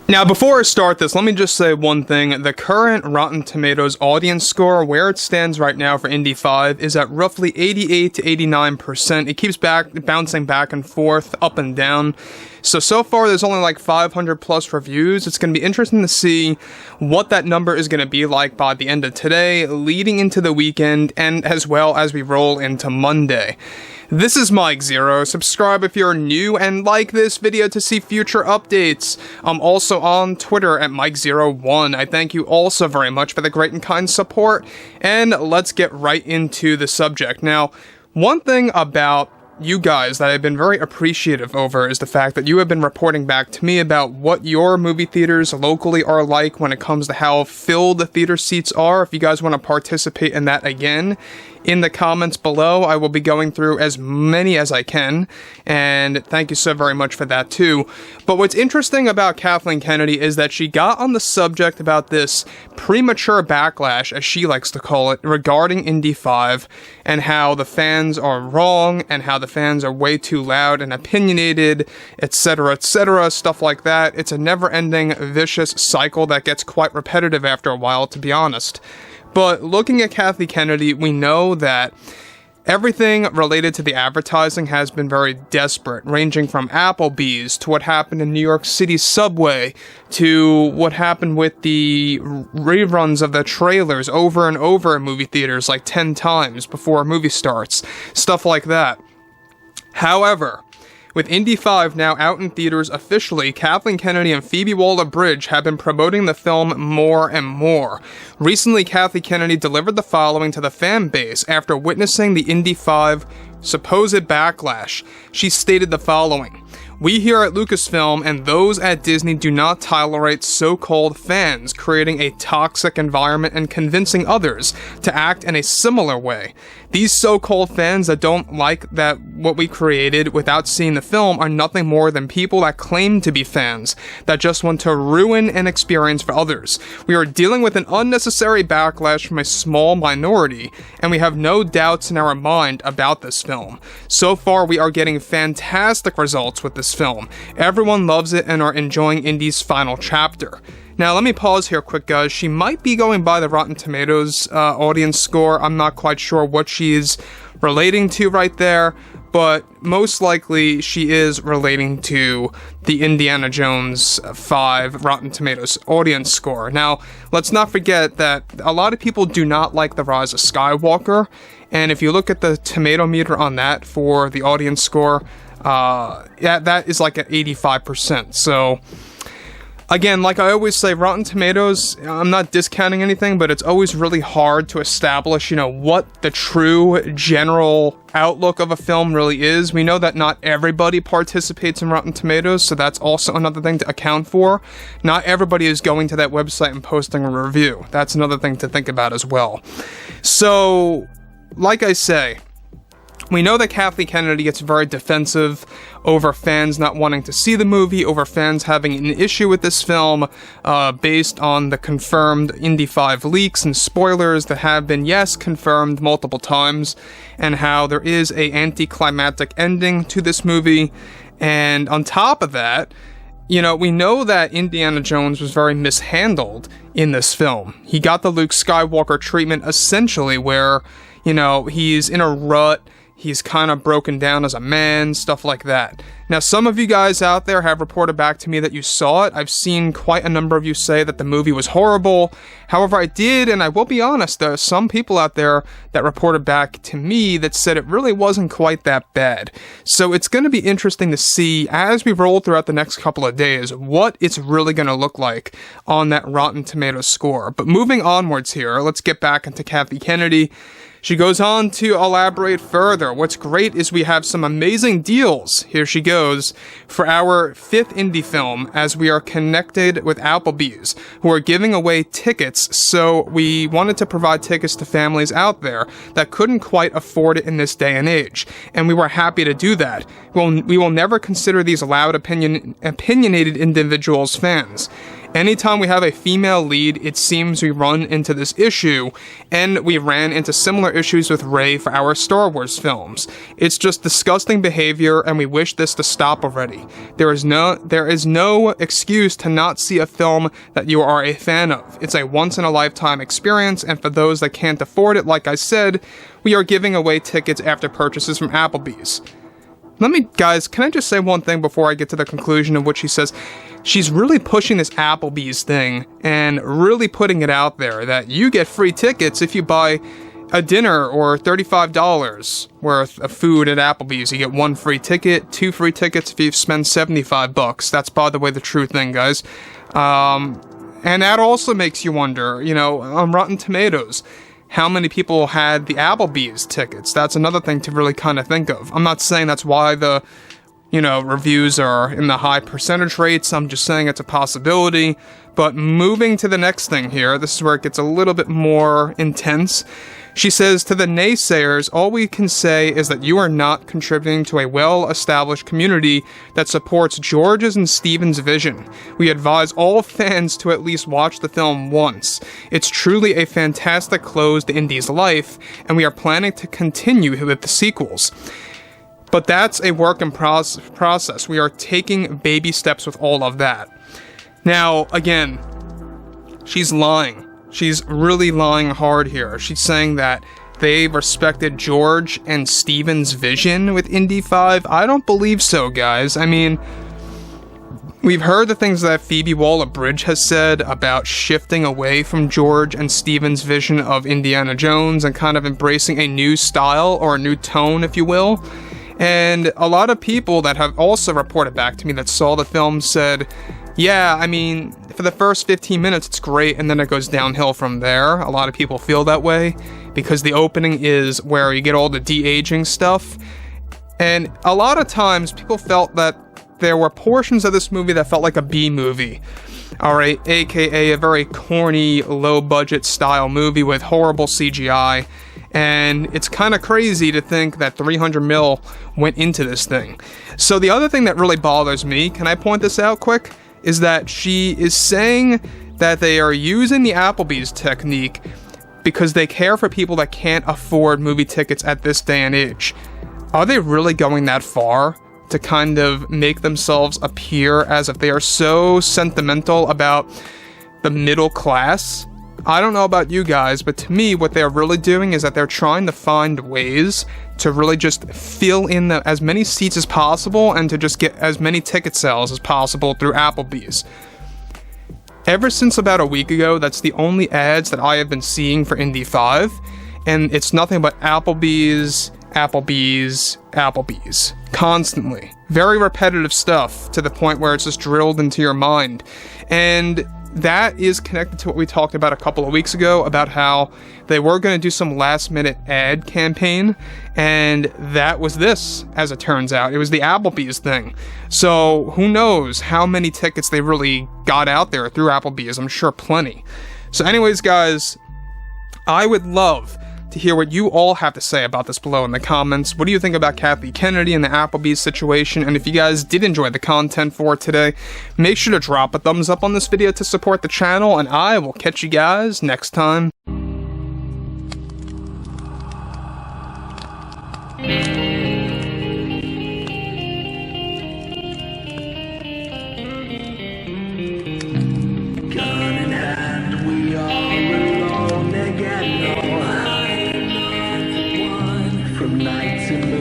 Now, before I start this, let me just say one thing. The current Rotten Tomatoes audience score, where it stands right now for Indy 5, is at roughly 88 to 89%. It keeps bouncing back and forth, up and down. So far, there's only like 500 plus reviews. It's going to be interesting to see what that number is going to be like by the end of today, leading into the weekend, and as well as we roll into Monday. This is Mike Zero. Subscribe if you're new and like this video to see future updates. I'm also on Twitter at Mike01. I thank you all so very much for the great and kind support, and let's get right into the subject. Now, one thing about you guys that I've been very appreciative over is the fact that you have been reporting back to me about what your movie theaters locally are like when it comes to how filled the theater seats are. If you guys want to participate in that again, in the comments below, I will be going through as many as I can, and thank you so very much for that too. But what's interesting about Kathleen Kennedy is that she got on the subject about this premature backlash, as she likes to call it, regarding Indy 5, and how the fans are wrong, and how the fans are way too loud and opinionated, etc., stuff like that. It's a never-ending, vicious cycle that gets quite repetitive after a while, to be honest. But looking at Kathleen Kennedy, we know that everything related to the advertising has been very desperate, ranging from Applebee's to what happened in New York City subway to what happened with the reruns of the trailers over and over in movie theaters like 10 times before a movie starts, stuff like that. However, with Indy 5 now out in theaters officially, Kathleen Kennedy and Phoebe Waller-Bridge have been promoting the film more and more. Recently, Kathleen Kennedy delivered the following to the fan base after witnessing the Indy 5 supposed backlash. She stated the following: "We here at LUCASFILM and those at Disney do not tolerate so-called fans creating a toxic environment and convincing others to act in a similar way. These so-called fans that don't like that what we created without seeing the film are nothing more than people that claim to be fans, that just want to ruin an experience for others. We are dealing with an unnecessary backlash from a small minority, and we have no doubts in our mind about this film. So far, we are getting fantastic results with this film. Everyone loves it and are enjoying Indy's final chapter." Now, let me pause here quick, guys. She might be going by the Rotten Tomatoes audience score. I'm not quite sure what she's relating to right there, but most likely she is relating to the Indiana Jones 5 Rotten Tomatoes audience score. Now, let's not forget that a lot of people do not like The Rise of Skywalker, and if you look at the tomato meter on that for the audience score, that is like at 85%. So, again, like I always say, Rotten Tomatoes, I'm not discounting anything, but it's always really hard to establish, what the true general outlook of a film really is. We know that not everybody participates in Rotten Tomatoes, so that's also another thing to account for. Not everybody is going to that website and posting a review. That's another thing to think about as well. So, like I say, we know that Kathleen Kennedy gets very defensive over fans not wanting to see the movie, over fans having an issue with this film, based on the confirmed Indy 5 leaks and spoilers that have been, yes, confirmed multiple times, and how there is a anticlimactic ending to this movie. And on top of that, we know that Indiana Jones was very mishandled in this film. He got the Luke Skywalker treatment essentially where, he's in a rut, he's kind of broken down as a man, stuff like that. Now, some of you guys out there have reported back to me that you saw it. I've seen quite a number of you say that the movie was horrible. However, I did, and I will be honest, there are some people out there that reported back to me that said it really wasn't quite that bad. So it's going to be interesting to see, as we roll throughout the next couple of days, what it's really going to look like on that Rotten Tomatoes score. But moving onwards here, let's get back into Kathleen Kennedy. She goes on to elaborate further. What's great is we have some amazing deals, here she goes, for our 5th indie film, as we are connected with Applebee's, who are giving away tickets, so we wanted to provide tickets to families out there that couldn't quite afford it in this day and age, and we were happy to do that. We will never consider these loud, opinionated individuals fans. Anytime we have a female lead, it seems we run into this issue, and we ran into similar issues with Rey for our Star Wars films. It's just disgusting behavior, and we wish this to stop already. There is no excuse to not see a film that you are a fan of. It's a once-in-a-lifetime experience, and for those that can't afford it, like I said, we are giving away tickets after purchases from Applebee's. Guys, can I just say one thing before I get to the conclusion of what she says? She's really pushing this Applebee's thing and really putting it out there that you get free tickets if you buy a dinner or $35 worth of food at Applebee's. You get 1 free ticket, 2 free tickets if you spend $75. That's, by the way, the true thing, guys. And that also makes you wonder, on Rotten Tomatoes, how many people had the Applebee's tickets? That's another thing to really kind of think of. I'm not saying that's why the, reviews are in the high percentage rates. I'm just saying it's a possibility. But moving to the next thing here, this is where it gets a little bit more intense. She says, to the naysayers, all we can say is that you are not contributing to a well-established community that supports George's and Steven's vision. We advise all fans to at least watch the film once. It's truly a fantastic close to Indy's life, and we are planning to continue with the sequels. But that's a work in process. We are taking baby steps with all of that. Now, again, she's lying. She's really lying hard here. She's saying that they respected George and Steven's vision with Indy 5. I don't believe so, guys. I mean, we've heard the things that Phoebe Waller-Bridge has said about shifting away from George and Steven's vision of Indiana Jones and kind of embracing a new style, or a new tone, if you will. And a lot of people that have also reported back to me that saw the film said, yeah, I mean, for the first 15 minutes, it's great, and then it goes downhill from there. A lot of people feel that way, because the opening is where you get all the de-aging stuff. And a lot of times, people felt that there were portions of this movie that felt like a B-movie. Alright, aka a very corny, low-budget style movie with horrible CGI. And it's kind of crazy to think that 300 mil went into this thing. So the other thing that really bothers me, can I point this out quick? Is that she is saying that they are using the Applebee's technique because they care for people that can't afford movie tickets at this day and age. Are they really going that far to kind of make themselves appear as if they are so sentimental about the middle class? I don't know about you guys, but to me, what they're really doing is that they're trying to find ways to really just fill in as many seats as possible and to just get as many ticket sales as possible through Applebee's. Ever since about a week ago, that's the only ads that I have been seeing for Indy 5, and it's nothing but Applebee's, Applebee's, Applebee's. Constantly. Very repetitive stuff, to the point where it's just drilled into your mind. And that is connected to what we talked about a couple of weeks ago, about how they were going to do some last-minute ad campaign, and that was this, as it turns out. It was the Applebee's thing. So, who knows how many tickets they really got out there through Applebee's. I'm sure plenty. So anyways, guys, I would love to hear what you all have to say about this below in the comments. What do you think about Kathleen Kennedy and the Applebee's situation? And if you guys did enjoy the content for today, make sure to drop a thumbs up on this video to support the channel, and I will catch you guys next time. Gun in hand, we are alone again. No hiding from night to night.